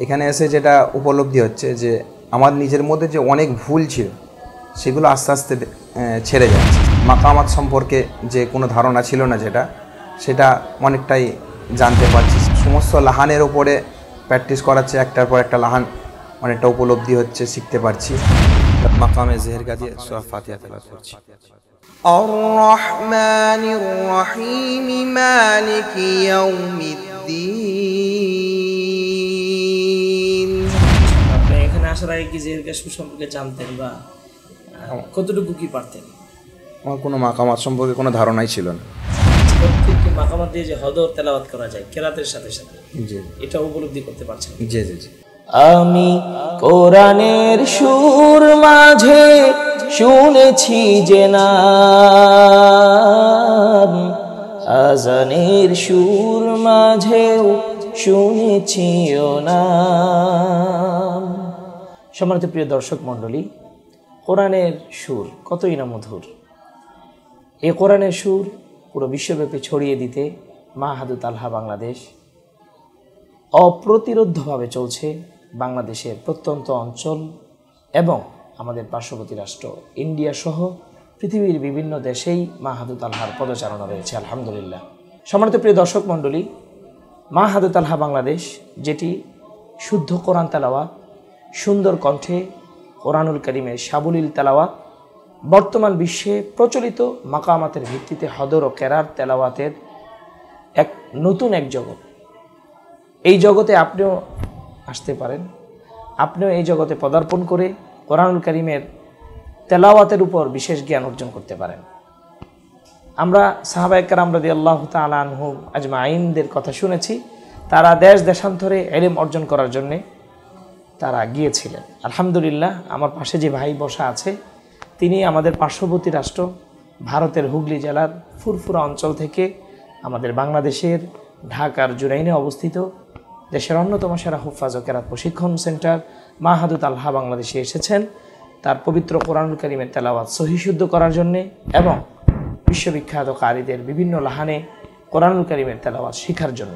এখানে এসে যেটা উপলব্ধি হচ্ছে যে আমার নিজের মধ্যে যে অনেক ভুল ছিল সেগুলো আস্তে আস্তে ছেড়ে যাচ্ছে। মাকামাত সম্পর্কে যে কোনো ধারণা ছিল না সেটা অনেকটাই জানতে পারছি। সমস্ত লাহানের ওপরে প্র্যাকটিস করাচ্ছে, একটার পর একটা লাহান অনেকটা উপলব্ধি হচ্ছে, শিখতে পারছি। মাকামে জেহেরগা দিয়ে সূরা ফাতিহা তেলাওয়াত করছি। আর-রহমানির রহিম মালিকি ইয়াউমিদ্দিন। আপনি এখানে আসার আগে কি জেহেরগা সম্পর্কে জানতেন বা কতটুকু কি পারতেন? আমার কোনো মাকামাত সম্পর্কে কোনো ধারণাই ছিল না। প্রত্যেকটি মাকামাত দিয়ে যে হদর তেলাওয়াত করা যায় কেরাতের সাথে সাথে, জি, এটা উপলব্ধি করতে পারছেন? জি জি জি। আমি কোরআনের সুর মাঝে শুনেছি যে নাম, আজানের সুর মাঝেও শুনেছি ও নাম। সম্মানিত প্রিয় দর্শক মণ্ডলী, কোরআনের সুর কতই না মধুর। এই কোরআনের সুর পুরো বিশ্বব্যাপী ছড়িয়ে দিতে মাহাদু তালহা বাংলাদেশ অপ্রতিরোধ্যভাবে চলছে। বাংলাদেশের প্রত্যন্ত অঞ্চল এবং আমাদের পার্শ্ববর্তী রাষ্ট্র ইন্ডিয়া সহ পৃথিবীর বিভিন্ন দেশেই মাহাদু তালহার পদচারণা রয়েছে, আলহামদুলিল্লাহ। সম্মানিত প্রিয় দর্শক মণ্ডলী, মাহাদু তালহা বাংলাদেশ, যেটি শুদ্ধ কোরআন তেলাওয়াত, সুন্দর কণ্ঠে কোরআনুল কারীমের সাবলীল তেলাওয়াত, বর্তমান বিশ্বে প্রচলিত মাকামাতের ভিত্তিতে হদর ও কেরাত তেলাওয়াতের এক নতুন এক জগৎ। এই জগতে আপনিও আসতে পারেন, আপনিও এই জগতে পদার্পণ করে কোরআনুল কারীমের তেলাওয়াতের উপর বিশেষ জ্ঞান অর্জন করতে পারেন। আমরা সাহাবায়ে কেরাম রাদিয়াল্লাহু তাআলা আনহুম আজমাইনদের কথা শুনেছি, তারা দেশ দেশান্তরে ইলম অর্জন করার জন্যে তারা গিয়েছিলেন। আলহামদুলিল্লাহ, আমার পাশে যে ভাই বসা আছে তিনি আমাদের পার্শ্ববর্তী রাষ্ট্র ভারতের হুগলি জেলার ফুরফুরা অঞ্চল থেকে আমাদের বাংলাদেশের ঢাকার জুরাইনে অবস্থিত দেশের অন্যতম সেরা হুফাজ ও কেরাত প্রশিক্ষণ সেন্টার মাহাদু তালহা বাংলাদেশে এসেছেন তার পবিত্র কোরআনুল কারীমের তেলাওয়াত সহিশুদ্ধ করার জন্যে এবং বিশ্ববিখ্যাত কারীদের বিভিন্ন লাহানে কোরআনুল কারীমের তেলাওয়াত শেখার জন্য।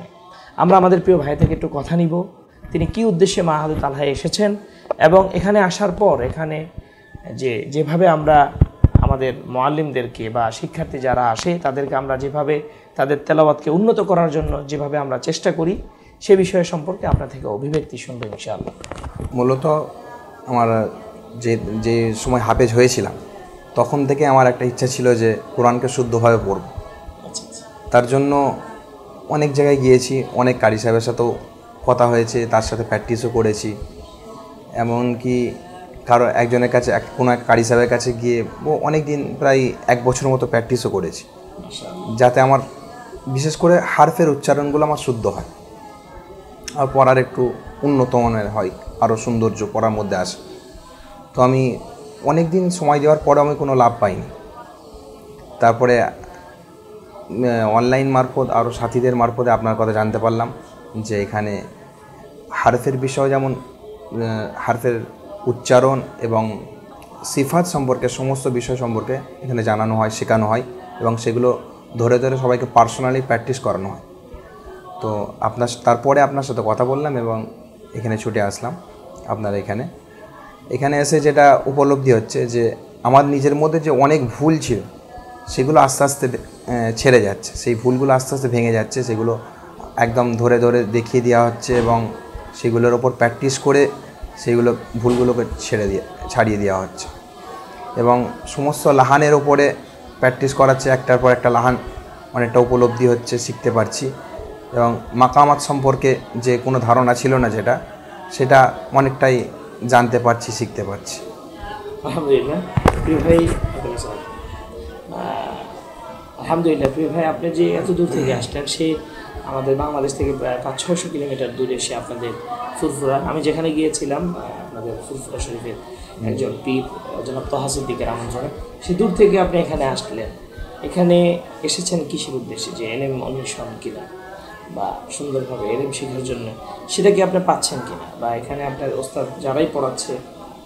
আমরা আমাদের প্রিয় ভাই থেকে একটু কথা নিব, তিনি কি উদ্দেশ্যে মাহাদু তালহায় এসেছেন এবং এখানে আসার পর এখানে যেভাবে আমরা আমাদের মুআল্লিমদেরকে বা শিক্ষার্থী যারা আসে তাদেরকে আমরা যেভাবে তাদের তেলাওয়াতকে উন্নত করার জন্য যেভাবে আমরা চেষ্টা করি সে বিষয় সম্পর্কে আপনার থেকে অভিব্যক্তি শুনবো ইনশাআল্লাহ। মূলত আমার যে সময় হাফেজ হয়েছিলাম তখন থেকে আমার একটা ইচ্ছা ছিল যে কোরআনকে শুদ্ধভাবে পড়ব। তার জন্য অনেক জায়গায় গিয়েছি, অনেক কারি সাহেবের সাথেও কথা হয়েছে, তার সাথে প্র্যাকটিসও করেছি। এমনকি কারো একজনের কাছে কোনো এক কারি সাহেবের কাছে গিয়ে অনেক দিন প্রায় 1 বছর মতো প্র্যাকটিসও করেছি, যাতে আমার বিশেষ করে হারফের উচ্চারণগুলো আমার শুদ্ধ হয় আর পড়ার একটু উন্নত মানের হয়, আরও সৌন্দর্য পড়ার মধ্যে আসে। তো আমি অনেক দিন সময় দেওয়ার পরে আমি কোনো লাভ পাইনি। তারপরে অনলাইন মারফত আরও সাথীদের মারফতে আপনার কথা জানতে পারলাম যে এখানে হারফের বিষয়, যেমন হারফের উচ্চারণ এবং সিফাত সম্পর্কে সমস্ত বিষয় সম্পর্কে এখানে জানানো হয়, শেখানো হয় এবং সেগুলো ধরে ধরে সবাইকে পার্সোনালি প্র্যাকটিস করানো হয়। তো তারপরে আপনার সাথে কথা বললাম এবং এখানে ছুটে আসলাম আপনার এখানে এসে যেটা উপলব্ধি হচ্ছে যে আমার নিজের মধ্যে যে অনেক ভুল ছিল সেগুলো আস্তে আস্তে ছেড়ে যাচ্ছে, সেই ভুলগুলো আস্তে আস্তে ভেঙে যাচ্ছে, সেগুলো একদম ধরে ধরে দেখিয়ে দেওয়া হচ্ছে এবং সেগুলোর ওপর প্র্যাকটিস করে সেইগুলো ভুলগুলোকে ছাড়িয়ে দেওয়া হচ্ছে এবং সমস্ত লাহানের ওপরে প্র্যাকটিস করাচ্ছে, একটার পর একটা লাহান অনেকটা উপলব্ধি হচ্ছে, শিখতে পারছি এবং মাকামাত সম্পর্কে যে কোনো ধারণা ছিল না সেটা অনেকটাই জানতে পারছি, শিখতে পারছি। আলহামদুলিল্লাহ প্রিয় ভাই, আলহামদুলিল্লাহ প্রিয় ভাই, আপনি যে এত দূর থেকে আসলেন, সে আমাদের বাংলাদেশ থেকে প্রায় 500-600 কিলোমিটার দূরে সে আপনাদের ফুরফুরা, আমি যেখানে গিয়েছিলাম আপনাদের ফুরফুরা শরীফের একজন পীর জনাব তহা সিদ্দিকের আমন্ত্রণে, সে দূর থেকে আপনি এখানে আসলেন। এখানে এসেছেন কিসের উদ্দেশ্যে, যে এলএম অন্বেষণ কিনা বা সুন্দরভাবে এলএম শেখার জন্য, সেটা কি আপনি পাচ্ছেন কিনা, বা এখানে আপনার ওস্তাদ যারাই পড়াচ্ছে,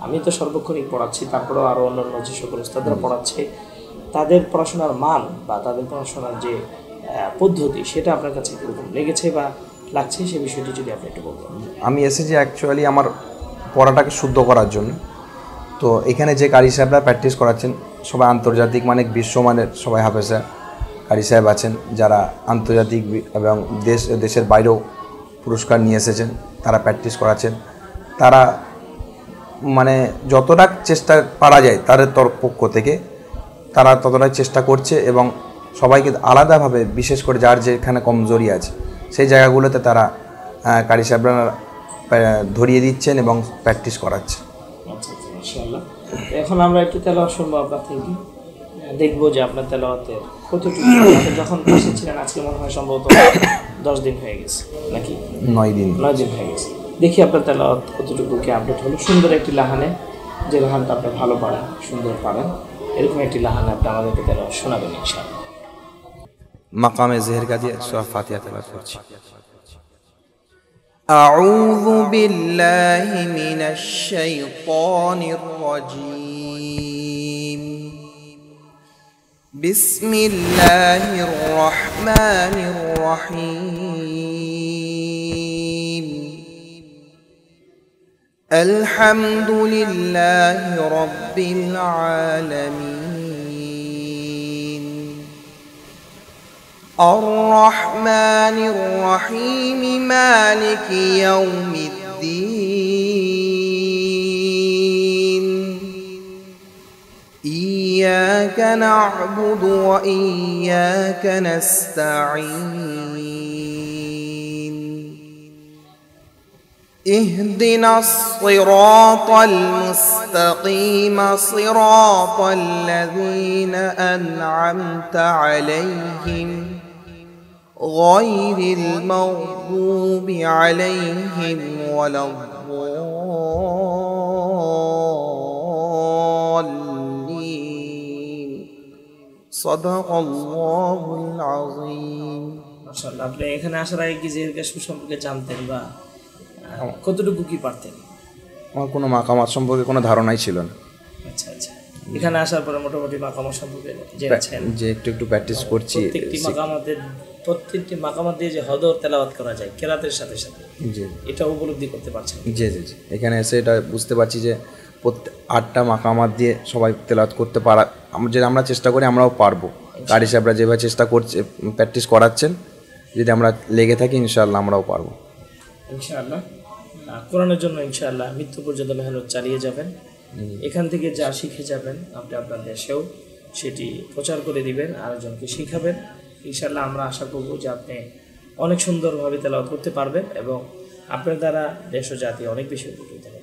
আমি তো সর্বক্ষণিক পড়াচ্ছি, তারপরেও আরও অন্যান্য যে সকল ওস্তাদরা পড়াচ্ছে তাদের পড়াশোনার মান বা তাদের পড়াশোনার যে পদ্ধতি সেটা আপনার কাছে কীরকম লেগেছে বা লাগছে সে বিষয়টি যদি আপনি একটু বলতেন। আমি এসেছি অ্যাকচুয়ালি আমার পড়াটাকে শুদ্ধ করার জন্য। তো এখানে যে কারি সাহেবরা প্র্যাকটিস করাচ্ছেন সবাই আন্তর্জাতিক মানে বিশ্বমানের সবাই হাফেজা কারি সাহেব আছেন, যারা আন্তর্জাতিক এবং দেশের বাইরেও পুরস্কার নিয়ে এসেছেন। তারা প্র্যাকটিস করাচ্ছেন। তারা মানে যতটা চেষ্টা পারা যায় তাদের পক্ষ থেকে তারা ততটাই চেষ্টা করছে এবং সবাইকে আলাদাভাবে বিশেষ করে যার যেখানে কমজোরি আছে সেই জায়গাগুলোতে তারা কারি সাহেবরা ধরিয়ে দিচ্ছেন এবং প্র্যাকটিস করাচ্ছে। আচ্ছা আচ্ছা, ইনশাআল্লাহ। এখন আমরা একটু তেলাওয়াত শুনবো আপনার থেকে, দেখবো যে আপনার তেলাওয়াতের কতটুকু। আপনি যখন এসেছিলেন আজকে মনে হয় সম্ভবত 10 দিন হয়ে গেছে নাকি 9 দিন হয়ে গেছে। দেখি আপনার তেলাওয়াত কতটুকু কি আপডেট হলো। সুন্দর একটি লাহানে, যে লাহানটা আপনি ভালো পারেন, সুন্দর পারেন, এরকম একটি লাহানে আপনি আমাদেরকে তেলাওয়াত শোনাবেন ইনশাআল্লাহ। মাকামে জেহেরকা দিয়ে সূরা ফাতিহা তেলাওয়াত করছি। أعوذ بالله من الشيطان الرجيم. بسم الله الرحمن الرحيم. الحمد لله رب العالمين. الرحمن الرحيم مالك يوم الدين. إياك نعبد وإياك نستعين. اهدنا الصراط المستقيم صراط الذين أنعمت عليهم غير المغضوب عليهم ولا الضالين. صدق الله العظيم. মাশাআল্লাহ। আপনি এখানে আসার আগে কি জেহেরকা সম্পর্কে জানতেন বা কতটুকু কি পারতেন? আমার কোনো মাকামাত সম্পর্কে কোনো ধারণাই ছিল না। আচ্ছা আচ্ছা, এখানে আসার পরে মোটামুটি মাকামাত সম্পর্কে জেনেছেন, যে একটু একটু প্র্যাকটিস করছি। প্রত্যেকটি মাকামাত দিয়ে যে হদর তেলাওয়াত করা যায় কেরাতের সাথে সাথে, জি এটা উপলব্ধি করতে পারছেন? জি জি জি, এখানে এসে এটা বুঝতে পারছি যে 8টা মাকামাত দিয়ে সবাই তেলাওয়াত করতে পারা, আমরা চেষ্টা করি আমরাও পারবো। কারি সাহেবরা যেভাবে চেষ্টা করছে প্র্যাকটিস করাচ্ছেন, যদি আমরা লেগে থাকি ইনশাআল্লাহ আমরাও পারবো ইনশাআল্লাহ। কোরআনের জন্য ইনশাআল্লাহ মৃত্যু পর্যন্ত মেহনত চালিয়ে যাবেন। এখান থেকে যা শিখে যাবেন আপনি আপনার দেশেও সেটি প্রচার করে দিবেন, আরেকজনকে শিখাবেন ইনশাআল্লাহ। আমরা আশা করব যে আপনি অনেক সুন্দরভাবে তেলাওয়াত করতে পারবেন এবং আপনার দ্বারা দেশ ও জাতি অনেক বেশি উপকৃত হবে।